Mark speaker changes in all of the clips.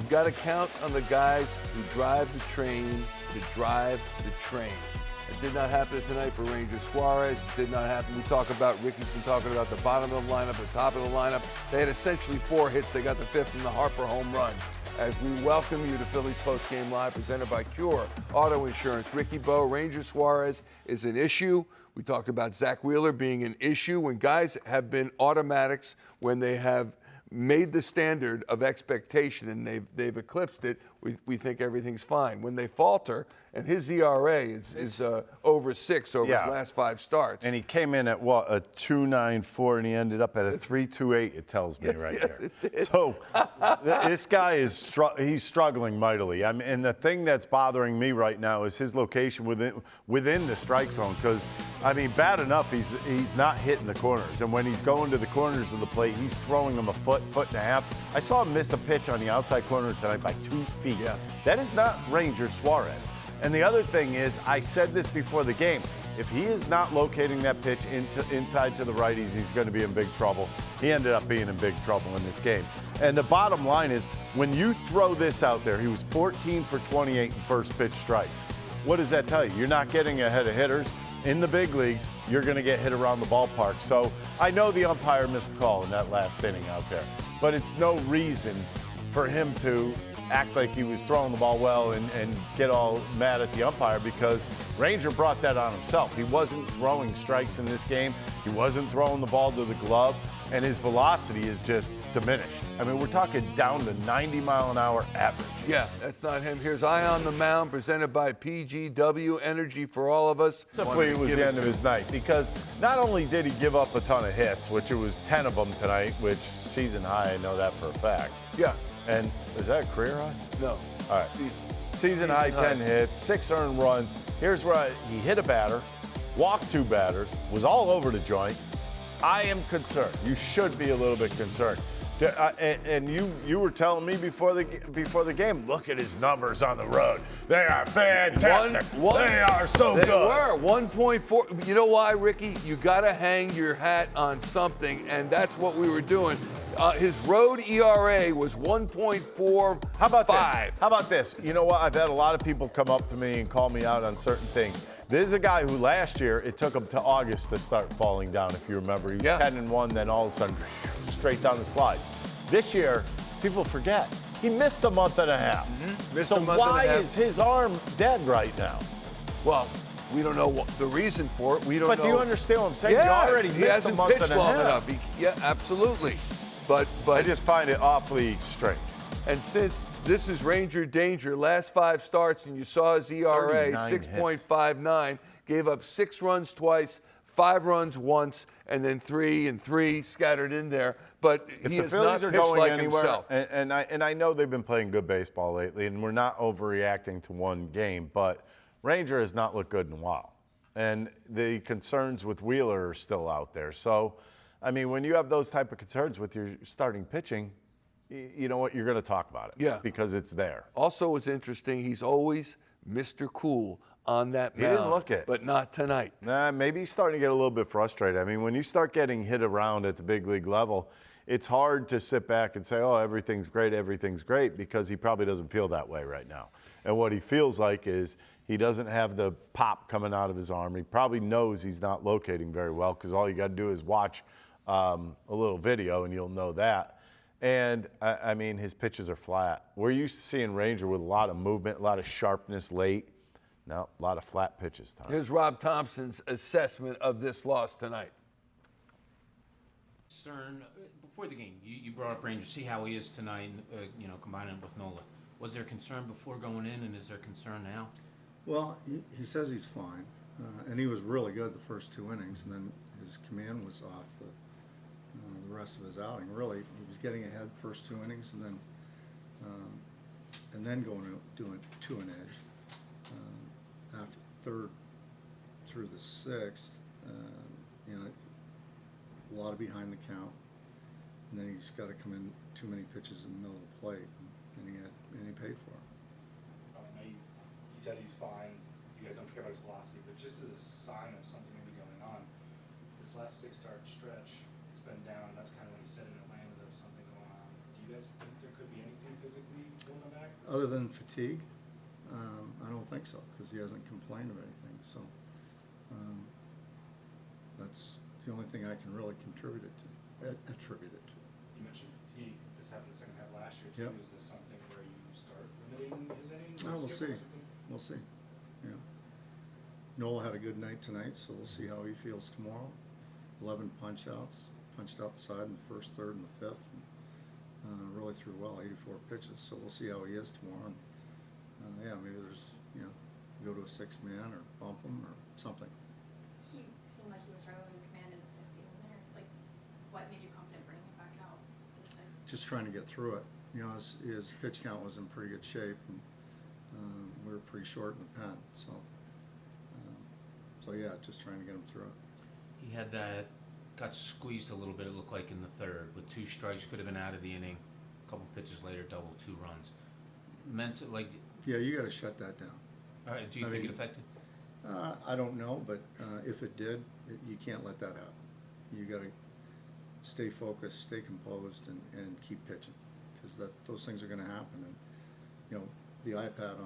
Speaker 1: got to count on the guys who drive the train to drive the train. It did not happen tonight for Ranger Suárez. It did not happen. We talk about, Ricky's been talking about the bottom of the lineup, the top of the lineup. They had essentially 4 hits. They got the 5th in the Harper home run. As we welcome you to Phillies Postgame Live, presented by Cure Auto Insurance. Ricky Bo, Ranger Suárez is an issue. We talked about Zach Wheeler being an issue. When guys have been automatics, when they have made the standard of expectation and they've eclipsed it, we think everything's fine. When they falter, and his ERA is over 6 over his last 5 starts.
Speaker 2: And he came in at what, a 2.94, and he ended up at a 3.28. It tells me there. So this guy is he's struggling mightily. I mean, and the thing that's bothering me right now is his location within the strike zone. Because I mean, bad enough he's not hitting the corners, and when he's going to the corners of the plate, he's throwing them a foot and a half. I saw him miss a pitch on the outside corner tonight by 2 feet.
Speaker 1: Yeah.
Speaker 2: That is not Ranger Suárez. And the other thing is, I said this before the game, if he is not locating that pitch inside to the righties, he's going to be in big trouble. He ended up being in big trouble in this game. And the bottom line is, when you throw this out there, he was 14 for 28 in first pitch strikes. What does that tell you? You're not getting ahead of hitters. In the big leagues, you're going to get hit around the ballpark. So I know the umpire missed the call in that last inning out there, but it's no reason for him to act like he was throwing the ball well and get all mad at the umpire, because Ranger brought that on himself. He wasn't throwing strikes in this game. He wasn't throwing the ball to the glove, and his velocity is just diminished. I mean, we're talking down to 90-mile-an-hour average.
Speaker 1: Yeah, that's not him. Here's Eye on the Mound, presented by PGW, energy for all of us.
Speaker 2: Simply, it was the end of his night, because not only did he give up a ton of hits, which it was 10 of them tonight, which season high, I know that for a fact.
Speaker 1: Yeah.
Speaker 2: And is that a career high?
Speaker 1: No.
Speaker 2: All right. Season high, 10 hits, 6 earned runs. Here's where he hit a batter, walked 2 batters, was all over the joint. I am concerned. You should be a little bit concerned. And you were telling me before the game, look at his numbers on the road. They are fantastic. They are so good.
Speaker 1: They were 1.4. You know why, Ricky? You got to hang your hat on something, and that's what we were doing. His road ERA was 1.45.
Speaker 2: How about this? How about this? You know what? I've had a lot of people come up to me and call me out on certain things. This is a guy who last year, it took him to August to start falling down, if you remember. He was 10-1, then all of a sudden, straight down the slide. This year, people forget, he missed a month and a half. So why is his arm dead right now?
Speaker 1: Well, we don't know what the reason for it. We don't know.
Speaker 2: But do you understand what I'm saying?
Speaker 1: Yeah,
Speaker 2: he already missed a month and a half.
Speaker 1: Enough. Yeah, absolutely. But
Speaker 2: I just find it awfully strange.
Speaker 1: And since this is Ranger Danger, last 5 starts, and you saw his ERA, 6.59, gave up 6 runs twice, 5 runs once, and then 3 and 3 scattered in there. But he has not pitched like himself.
Speaker 2: And I know they've been playing good baseball lately, and we're not overreacting to one game, but Ranger has not looked good in a while. And the concerns with Wheeler are still out there. So, I mean, when you have those type of concerns with your starting pitching, you know what, you're going to talk about it.
Speaker 1: Yeah.
Speaker 2: Because it's there.
Speaker 1: Also, it's interesting, he's always Mr. Cool on that mound.
Speaker 2: He didn't look it.
Speaker 1: But not tonight.
Speaker 2: Nah, maybe he's starting to get a little bit frustrated. I mean, when you start getting hit around at the big league level, it's hard to sit back and say, oh, everything's great, because he probably doesn't feel that way right now. And what he feels like is he doesn't have the pop coming out of his arm. He probably knows he's not locating very well, because all you got to do is watch a little video and you'll know that. And, I mean, his pitches are flat. We're used to seeing Ranger with a lot of movement, a lot of sharpness late. No, a lot of flat pitches tonight.
Speaker 1: Here's Rob Thomson's assessment of this loss tonight.
Speaker 3: Concern before the game, you brought up Ranger, see how he is tonight, you know, combining it with Nola. Was there concern before going in, and is there concern now?
Speaker 4: Well, he says he's fine, and he was really good the first 2 innings, and then his command was off the rest of his outing. Really, he was getting ahead first 2 innings, and then going to doing 2 an edge. After third through the 6th, you know, a lot of behind the count, and then he's got to come in too many pitches in the middle of the plate, and he paid for it.
Speaker 5: I know he said he's fine. You guys don't care about his velocity, but just as a sign of something maybe going on, this last 6-start stretch, it's been down. That's kind of when he said in Atlanta there was something going on. Do you you guys think there could be anything physically holding him back?
Speaker 4: Other than fatigue, I don't think so, because he hasn't complained of anything. So that's the only thing I can really attribute it to.
Speaker 5: You mentioned fatigue. This happened the second half last year too.
Speaker 4: Yep.
Speaker 5: Is this something where you start limiting his innings?
Speaker 4: No,
Speaker 5: or
Speaker 4: we'll
Speaker 5: skip or
Speaker 4: see.
Speaker 5: something?
Speaker 4: We'll see. Yeah. Nola had a good night tonight, so we'll see how he feels tomorrow. 11 punch-outs, punched out the side in the first, third, and the fifth. And, really threw well, 84 pitches. So we'll see how he is tomorrow. And, yeah, maybe there's, go to a 6-man or bump him or something.
Speaker 6: He seemed like he was struggling with his command in the fifth inning there. Like, what made you confident bringing him back out in the sixth?
Speaker 4: Just trying to get through it. His pitch count was in pretty good shape, and we were pretty short in the pen. So yeah, just trying to get him through it.
Speaker 3: He had got squeezed a little bit, it looked like, in the third. With 2 strikes, could have been out of the inning. A couple pitches later, double 2 runs.
Speaker 4: Yeah, you got to shut that down.
Speaker 3: All right, do you think it affected?
Speaker 4: I don't know, but if it did, you can't let that happen. You got to stay focused, stay composed, and keep pitching, because those things are going to happen. And the iPad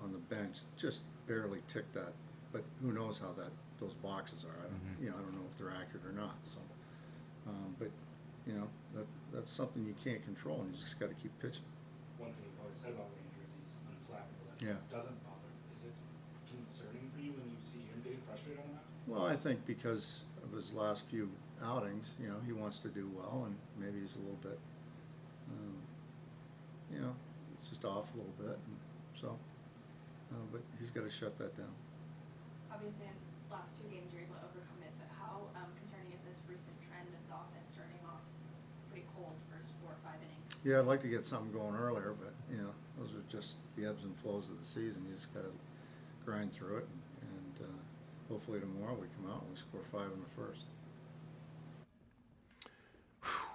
Speaker 4: on the bench just barely ticked that, but who knows how those boxes are? I don't know if they're accurate or not. So, but that's something you can't control, and you just got to keep pitching.
Speaker 5: One thing you've always said about Ranger is he's unflappable. That doesn't bother. Is it concerning for you when you see him getting frustrated on that?
Speaker 4: Well, I think because of his last few outings, he wants to do well, and maybe he's a little bit, it's just off a little bit. And so, but he's got to shut that down.
Speaker 6: Obviously, in the last 2 games, you're able to overcome it, but how concerning is this recent trend of the offense starting off pretty cold the first 4 or 5 innings?
Speaker 4: Yeah, I'd like to get something going earlier, but those are just the ebbs and flows of the season. You just got to grind through it, and hopefully tomorrow we come out and we score 5 in the first.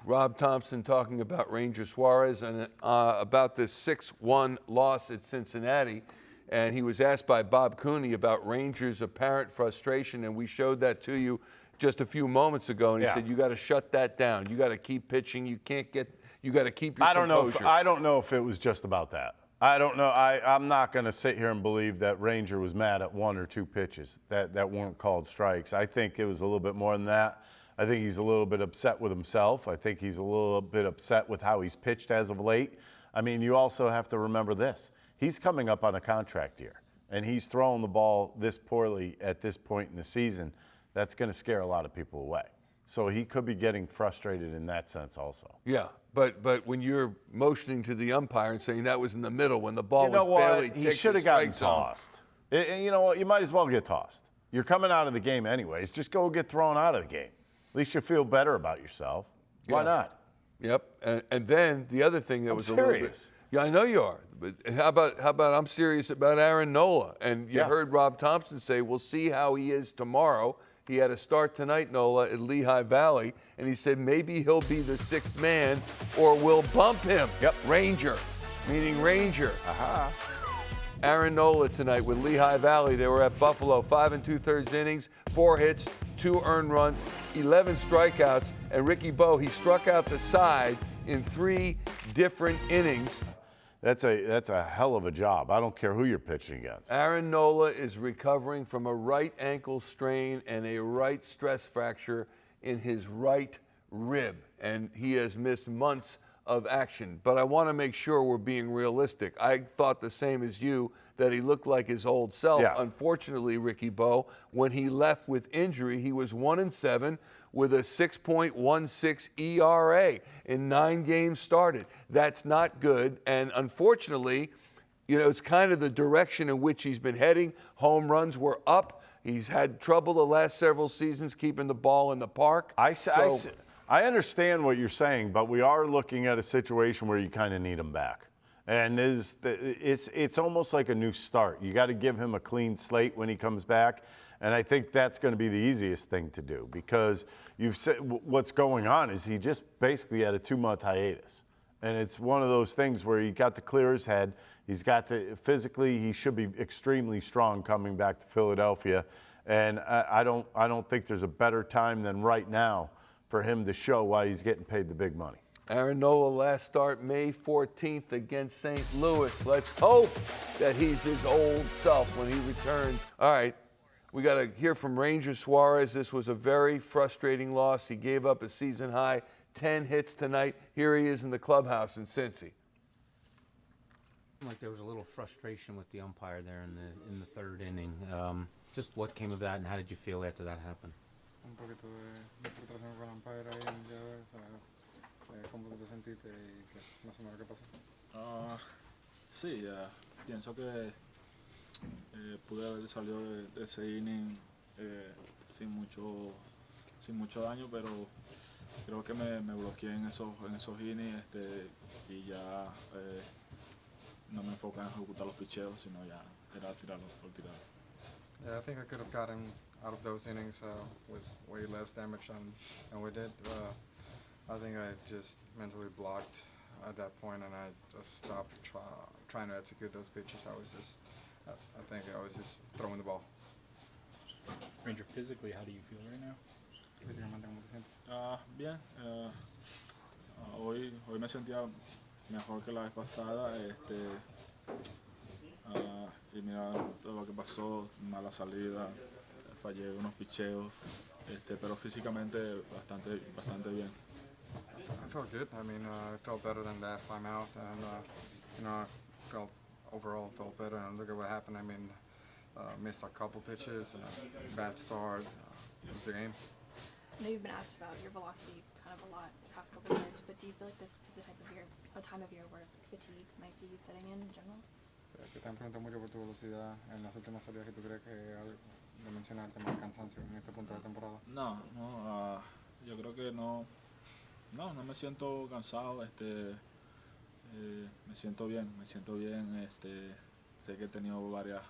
Speaker 1: Rob Thomson talking about Ranger Suarez and about this 6-1 loss at Cincinnati. And he was asked by Bob Cooney about Rangers' apparent frustration, and we showed that to you just a few moments ago. And he said, you got to shut that down. You got to keep pitching. You got to keep your composure.
Speaker 2: I don't know if it was just about that. I don't know. I'm not going to sit here and believe that Ranger was mad at 1 or 2 pitches that weren't called strikes. I think it was a little bit more than that. I think he's a little bit upset with himself. I think he's a little bit upset with how he's pitched as of late. I mean, you also have to remember this. He's coming up on a contract year, and he's throwing the ball this poorly at this point in the season. That's going to scare a lot of people away. So he could be getting frustrated in that sense also.
Speaker 1: Yeah, but when you're motioning to the umpire and saying that was in the middle when the ball
Speaker 2: was
Speaker 1: barely
Speaker 2: ticked, he should have gotten tossed. You know what? You might as well get tossed. You're coming out of the game anyways. Just go get thrown out of the game. At least you feel better about yourself. Why not?
Speaker 1: Yep. And then the other thing that was
Speaker 2: serious.
Speaker 1: A little bit. Yeah, I know you are. But how about I'm serious about Aaron Nola? And you heard Rob Thomson say we'll see how he is tomorrow. He had a start tonight, Nola, at Lehigh Valley, and he said maybe he'll be the 6th man or we'll bump him.
Speaker 2: Yep.
Speaker 1: Ranger, meaning Ranger. Aaron Nola tonight with Lehigh Valley. They were at Buffalo, 5 2/3 innings, 4 hits, 2 earned runs, 11 strikeouts, and Ricky Bo, he struck out the side in 3 different innings.
Speaker 2: That's a hell of a job. I don't care who you're pitching against.
Speaker 1: Aaron Nola is recovering from a right ankle strain and a right stress fracture in his right rib, and he has missed months of action. But I want to make sure we're being realistic. I thought the same as you, that he looked like his old self.
Speaker 2: Yeah.
Speaker 1: Unfortunately, Ricky Bo, when he left with injury, he was 1-7 with a 6.16 ERA in 9 games started. That's not good. And unfortunately, it's kind of the direction in which he's been heading. Home runs were up. He's had trouble the last several seasons keeping the ball in the park.
Speaker 2: I understand what you're saying, but we are looking at a situation where you kind of need him back. And it's almost like a new start. You got to give him a clean slate when he comes back. And I think that's going to be the easiest thing to do, because you've said what's going on is he just basically had a 2-month hiatus. And it's one of those things where he got to clear his head. He's got to, physically, he should be extremely strong coming back to Philadelphia. And I don't think there's a better time than right now for him to show why he's getting paid the big money.
Speaker 1: Aaron Nola last start May 14th against St. Louis. Let's hope that he's his old self when he returns. All right, we got to hear from Ranger Suarez. This was a very frustrating loss. He gave up a season high 10 hits tonight. Here he is in the clubhouse in Cincy.
Speaker 3: Like there was a little frustration with the umpire there in the third inning. Just what came of that, and how did you feel after that happened?
Speaker 7: Un poquito de frustración con el umpire ahí en el día de hoy, o sea, ¿cómo te sentiste y qué? Más o menos qué pasó?
Speaker 5: Sí, pienso que pude haber salido de ese inning sin mucho daño, pero creo que me bloqueé en esos innings y ya no me enfocé en ejecutar los picheos, sino ya era tirarlos por tirar.
Speaker 7: Yeah, I think I could have gotten out of those innings with way less damage than we did. I think I just mentally blocked at that point, and I just stopped trying to execute those pitches. I think I was just throwing the ball.
Speaker 8: Ranger, physically, how do you feel right now?
Speaker 7: Físicamente, ¿cómo te sientes?
Speaker 5: Bien, hoy me sentía mejor que la vez pasada. Y mira lo que pasó, mala salida, fallé unos picheos, pero físicamente bastante bien.
Speaker 7: I felt good. I mean, I felt better than last time out, and I felt better. And look at what happened. I mean, missed a couple pitches, bad start. It was the game.
Speaker 6: I know you've been asked about your velocity kind of a lot the past couple of years, but do you feel like this is the time of year where fatigue might be setting in general?
Speaker 7: Que te han preguntado mucho por tu velocidad en las últimas salidas, que tú crees que le mencionas el tema del cansancio en este punto de la temporada.
Speaker 5: No, yo creo que no me siento cansado, me siento bien, sé que he tenido varias,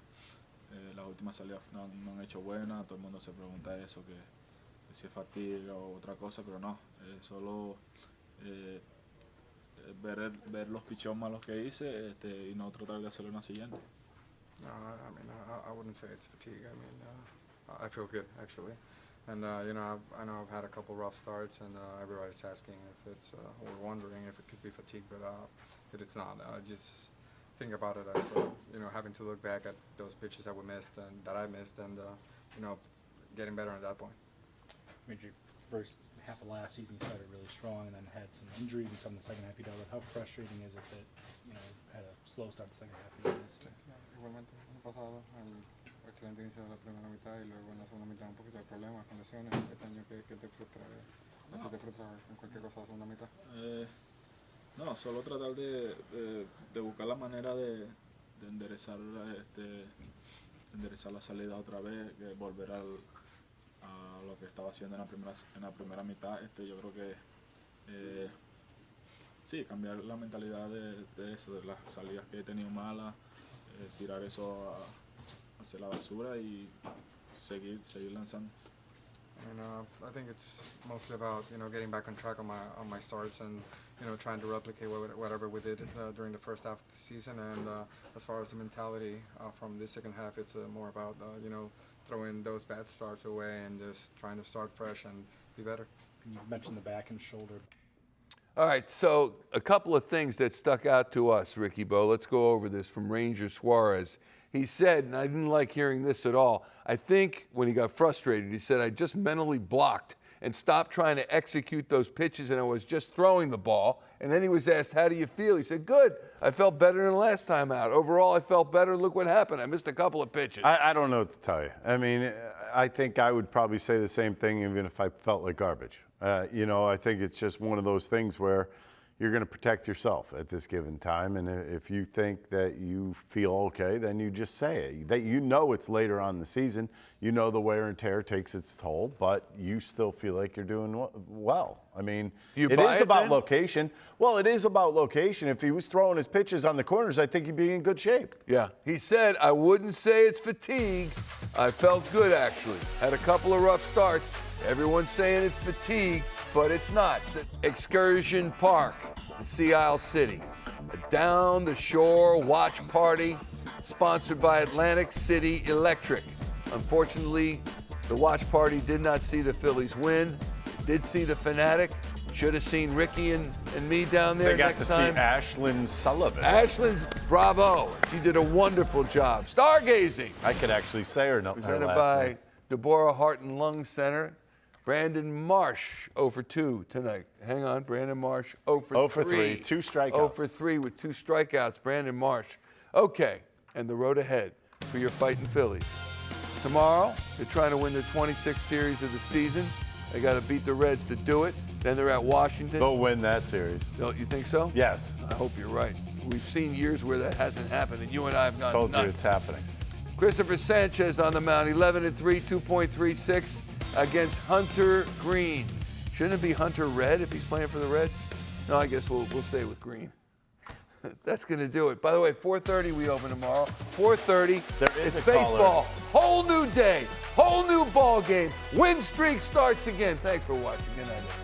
Speaker 5: las últimas salidas no han hecho buenas, todo el mundo se pregunta eso, que si es fatiga o otra cosa, pero no, solo ver los picheos malos que hice y no tratar de hacerlo en la siguiente.
Speaker 7: No, I mean, I wouldn't say it's fatigue. I mean, I feel good actually, and I know I've had a couple rough starts, and everybody's asking if it's or wondering if it could be fatigue, but it's not. I just think about it as having to look back at those pitches that we missed and that I missed, and getting better at that point.
Speaker 8: Ranger, first half of last season you started really strong and then had some injuries, and some in the second half you dealt with. How frustrating is it that had a slow start the second half and you missed?
Speaker 7: Igualmente, el año pasado, el excelente inicio de la primera mitad y luego en la segunda mitad un poquito de problemas con lesiones. Este año que te frustra, así te frustra con cualquier cosa de la segunda mitad.
Speaker 5: No, solo tratar de buscar la manera de enderezar la salida otra vez, volver a lo que estaba haciendo en la primera mitad. Yo creo que sí, cambiar la mentalidad de eso, de las salidas que he tenido malas, tirar eso hacia la basura y seguir lanzando.
Speaker 7: I mean, I think it's mostly about getting back on track on my starts and trying to replicate whatever we did during the first half of the season. And as far as the mentality from the second half, it's more about throwing those bad starts away and just trying to start fresh and be better.
Speaker 8: You mentioned the back and shoulder.
Speaker 1: All right, so a couple of things that stuck out to us, Ricky Bo. Let's go over this from Ranger Suarez. He said, and I didn't like hearing this at all, I think when he got frustrated, he said, I just mentally blocked and stopped trying to execute those pitches, and I was just throwing the ball. And then he was asked, how do you feel? He said, good. I felt better than last time out. Overall, I felt better. Look what happened. I missed a couple of pitches.
Speaker 2: I don't know what to tell you. I mean, I think I would probably say the same thing even if I felt like garbage. I think it's just one of those things where you're going to protect yourself at this given time. And if you think that you feel okay, then you just say it. That it's later on in the season. The wear and tear takes its toll, but you still feel like you're doing well. I mean, it is about location. Well, it is about location. If he was throwing his pitches on the corners, I think he'd be in good shape.
Speaker 1: Yeah. He said, I wouldn't say it's fatigue. I felt good, actually. Had a couple of rough starts. Everyone's saying it's fatigue, but it's not. It's at Excursion Park in Sea Isle City. A down-the-shore watch party sponsored by Atlantic City Electric. Unfortunately, the watch party did not see the Phillies win. Did see the Fanatic. Should have seen Ricky and me down there
Speaker 2: They got
Speaker 1: next
Speaker 2: to
Speaker 1: time.
Speaker 2: see Ashlyn Sullivan.
Speaker 1: Ashlyn's bravo. She did a wonderful job. Stargazing.
Speaker 2: I could actually say her
Speaker 1: Presented
Speaker 2: last
Speaker 1: by
Speaker 2: name.
Speaker 1: Deborah Heart and Lung Center. Brandon Marsh, 0 for 2 tonight. Hang on, Brandon Marsh, 0 for 3.
Speaker 2: 0 for 3, 2 strikeouts.
Speaker 1: 0 for 3 with 2 strikeouts, Brandon Marsh. Okay, and the road ahead for your fighting Phillies. Tomorrow, they're trying to win their 26th series of the season. They got to beat the Reds to do it. Then they're at Washington.
Speaker 2: They'll win that series.
Speaker 1: Don't you think so?
Speaker 2: Yes.
Speaker 1: I hope you're right. We've seen years where that hasn't happened, and you and I have gone
Speaker 2: Told
Speaker 1: nuts.
Speaker 2: you it's happening.
Speaker 1: Christopher Sanchez on the mound, 11-3, 2.36 against Hunter Green. Shouldn't it be Hunter Red if he's playing for the Reds? No, I guess we'll stay with Green. That's going to do it. By the way, 4:30 we open tomorrow. 4:30.
Speaker 2: There is
Speaker 1: it's
Speaker 2: a
Speaker 1: baseball.
Speaker 2: caller.
Speaker 1: Whole new day. Whole new ball game. Win streak starts again. Thanks for watching. Good night, everybody.